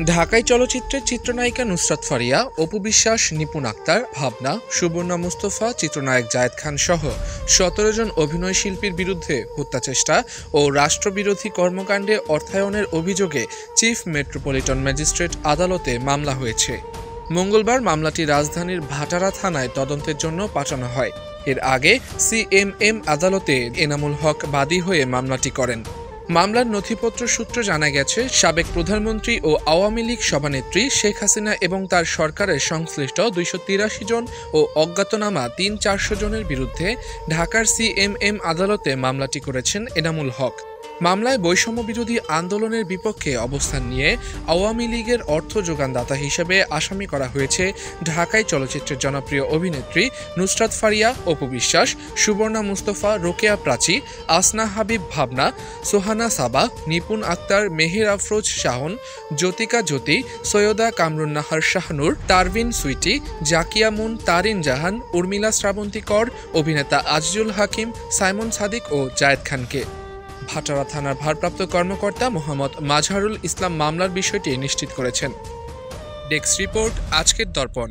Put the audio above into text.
ঢাকাই চলচ্চিত্রের চিত্রনায়িকা নুসরাত ফারিয়া, অপু বিশ্বাস, নিপুণ আক্তার, ভাবনা, সুবর্ণা মুস্তফা, চিত্রনায়ক জায়েদ খান সহ ১৭ জন অভিনয় শিল্পীর বিরুদ্ধে হত্যাচেষ্টা ও রাষ্ট্রবিরোধী কর্মকাণ্ডে অর্থায়নের অভিযোগে চিফ মেট্রোপলিটন ম্যাজিস্ট্রেট আদালতে মামলা হয়েছে। মঙ্গলবার মামলাটি রাজধানীর ভাটারা থানায় তদন্তের জন্য পাঠানো হয়। এর আগে সিএমএম আদালতে এনামুল হক বাদী হয়ে মামলাটি করেন। মামলার নথিপত্র সূত্রে জানা গেছে, সাবেক প্রধানমন্ত্রী ও আওয়ামী লীগ সভানেত্রী শেখ হাসিনা এবং তার সরকারের সংশ্লিষ্ট ২৮৩ জন ও অজ্ঞাতনামা ৩০০-৪০০ জনের বিরুদ্ধে ঢাকার সিএমএম আদালতে মামলাটি করেছেন এনামুল হক। মামলায় বৈষম্য বিরোধী আন্দোলনের বিপক্ষে অবস্থান নিয়ে আওয়ামী লীগের অর্থ যোগানদাতা হিসেবে আসামি করা হয়েছে ঢাকাই চলচ্চিত্রের জনপ্রিয় অভিনেত্রী নুসরাত ফারিয়া, অপু বিশ্বাস, সুবর্ণা মুস্তফা, রোকেয়া প্রাচী, আসনা হাবিব ভাবনা, সোহানা সাবা, নিপুণ আক্তার, মেহের আফরোজ শাহন, জ্যোতিকা জ্যোতি, সৈয়দা কামরুন নাহার শাহনুর, তারভিন সুইটি, জাকিয়া মুন, তারিন জাহান, উর্মিলা শ্রাবন্তী কর, অভিনেতা আজিজুল হাকিম, সাইমন সাদিক ও জায়েদ খানকে। ভাটারা থানার ভারপ্রাপ্ত কর্মকর্তা মোহাম্মদ মাজহারুল ইসলাম মামলার বিষয়টি নিশ্চিত করেছেন। ডেস্ক রিপোর্ট, আজকের দর্পণ।